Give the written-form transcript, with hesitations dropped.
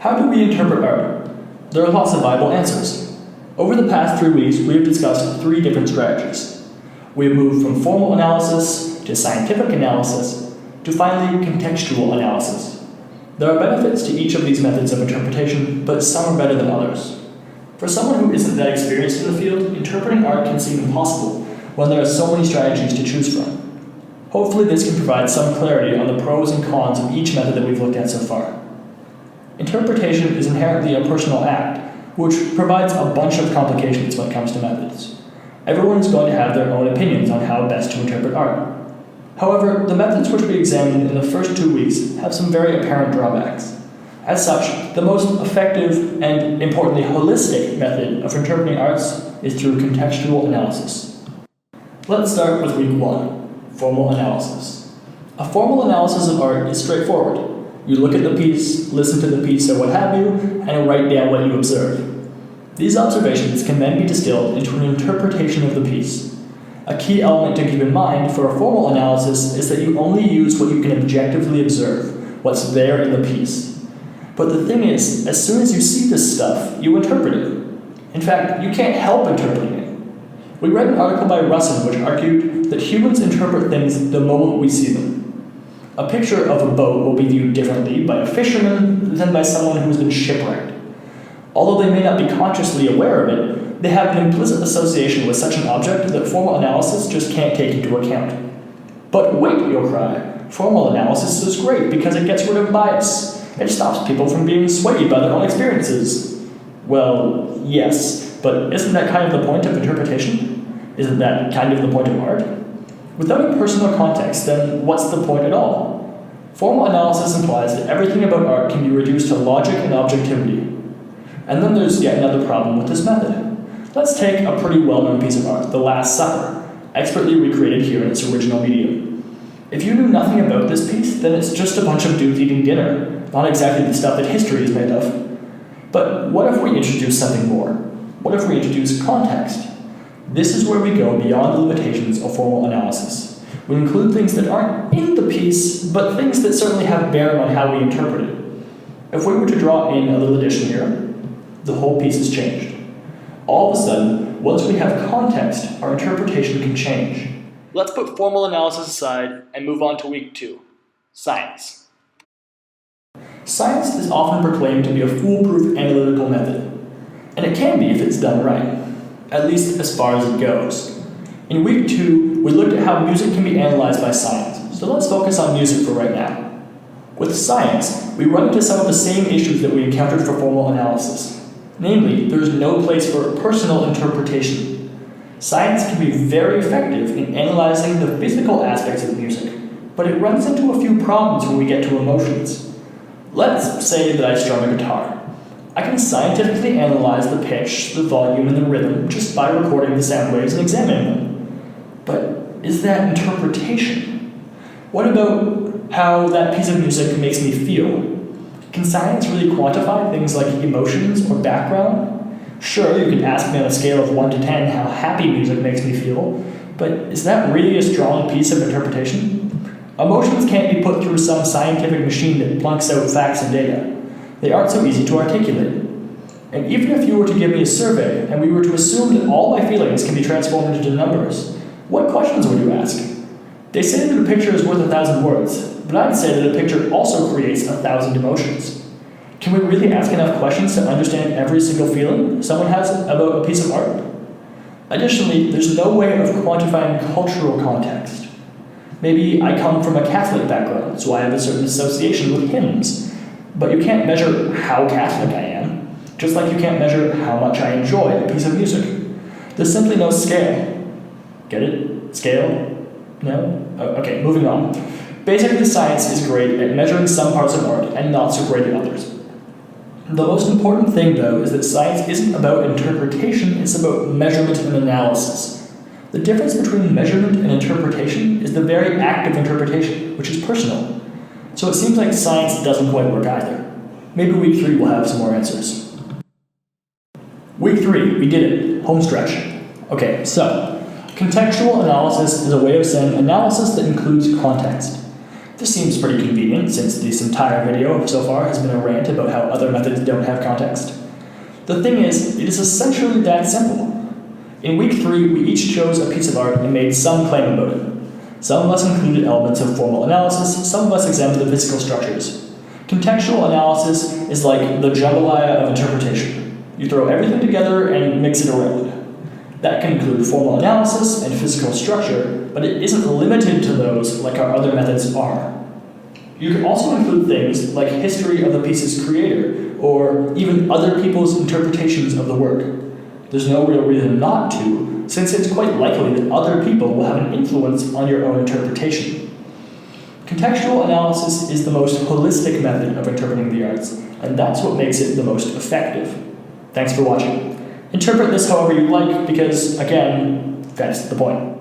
How do we interpret art? There are lots of viable answers. Over the past 3 weeks, we have discussed 3 different strategies. We have moved from formal analysis to scientific analysis to finally contextual analysis. There are benefits to each of these methods of interpretation, but some are better than others. For someone who isn't that experienced in the field, interpreting art can seem impossible when there are so many strategies to choose from. Hopefully this can provide some clarity on the pros and cons of each method that we've looked at so far. Interpretation is inherently a personal act, which provides a bunch of complications when it comes to methods. Everyone's going to have their own opinions on how best to interpret art. However, the methods which we examined in the first 2 weeks have some very apparent drawbacks. As such, the most effective and, importantly, holistic method of interpreting arts is through contextual analysis. Let's start with week 1, formal analysis. A formal analysis of art is straightforward. You look at the piece, listen to the piece or what have you, and write down what you observe. These observations can then be distilled into an interpretation of the piece. A key element to keep in mind for a formal analysis is that you only use what you can objectively observe, what's there in the piece. But the thing is, as soon as you see this stuff, you interpret it. In fact, you can't help interpreting it. We read an article by Russin which argued that humans interpret things the moment we see them. A picture of a boat will be viewed differently by a fisherman than by someone who's been shipwrecked. Although they may not be consciously aware of it, they have an implicit association with such an object that formal analysis just can't take into account. But wait, you'll cry. Formal analysis is great because it gets rid of bias. It stops people from being swayed by their own experiences. Well, yes, but isn't that kind of the point of interpretation? Isn't that kind of the point of art? Without a personal context, then what's the point at all? Formal analysis implies that everything about art can be reduced to logic and objectivity. And then there's yet another problem with this method. Let's take a pretty well-known piece of art, The Last Supper, expertly recreated here in its original medium. If you knew nothing about this piece, then it's just a bunch of dudes eating dinner, not exactly the stuff that history is made of. But what if we introduce something more? What if we introduce context? This is where we go beyond the limitations of formal analysis. We include things that aren't in the piece, but things that certainly have bearing on how we interpret it. If we were to draw in a little addition here, the whole piece is changed. All of a sudden, once we have context, our interpretation can change. Let's put formal analysis aside and move on to week 2, science. Science is often proclaimed to be a foolproof analytical method, and it can be if it's done right, at least as far as it goes. In week 2, we looked at how music can be analyzed by science, so let's focus on music for right now. With science, we run into some of the same issues that we encountered for formal analysis. Namely, there is no place for personal interpretation. Science can be very effective in analyzing the physical aspects of music, but it runs into a few problems when we get to emotions. Let's say that I strum a guitar. I can scientifically analyze the pitch, the volume, and the rhythm just by recording the sound waves and examining them. But is that interpretation? What about how that piece of music makes me feel? Can science really quantify things like emotions or background? Sure, you can ask me on a scale of 1 to 10 how happy music makes me feel, but is that really a strong piece of interpretation? Emotions can't be put through some scientific machine that plunks out facts and data. They aren't so easy to articulate. And even if you were to give me a survey and we were to assume that all my feelings can be transformed into numbers, what questions would you ask? They say that a picture is worth 1,000 words, but I'd say that a picture also creates 1,000 emotions. Can we really ask enough questions to understand every single feeling someone has about a piece of art? Additionally, there's no way of quantifying cultural context. Maybe I come from a Catholic background, so I have a certain association with hymns, but you can't measure how Catholic I am, just like you can't measure how much I enjoy a piece of music. There's simply no scale. Get it? Scale? No? Okay, moving on. Basically, science is great at measuring some parts of art and not so great at others. The most important thing, though, is that science isn't about interpretation, it's about measurement and analysis. The difference between measurement and interpretation is the very act of interpretation, which is personal. So it seems like science doesn't quite work either. Maybe week 3 will have some more answers. Week 3, we did it. Home stretch. Okay, so contextual analysis is a way of saying analysis that includes context. This seems pretty convenient since this entire video so far has been a rant about how other methods don't have context. The thing is, it is essentially that simple. In week 3, we each chose a piece of art and made some claim about it. Some of us included elements of formal analysis, some of us examined the physical structures. Contextual analysis is like the jambalaya of interpretation. You throw everything together and mix it around. That can include formal analysis and physical structure, but it isn't limited to those like our other methods are. You can also include things like history of the piece's creator, or even other people's interpretations of the work. There's no real reason not to, since it's quite likely that other people will have an influence on your own interpretation. Contextual analysis is the most holistic method of interpreting the arts, and that's what makes it the most effective. Thanks for watching. Interpret this however you like, because, again, that's the point.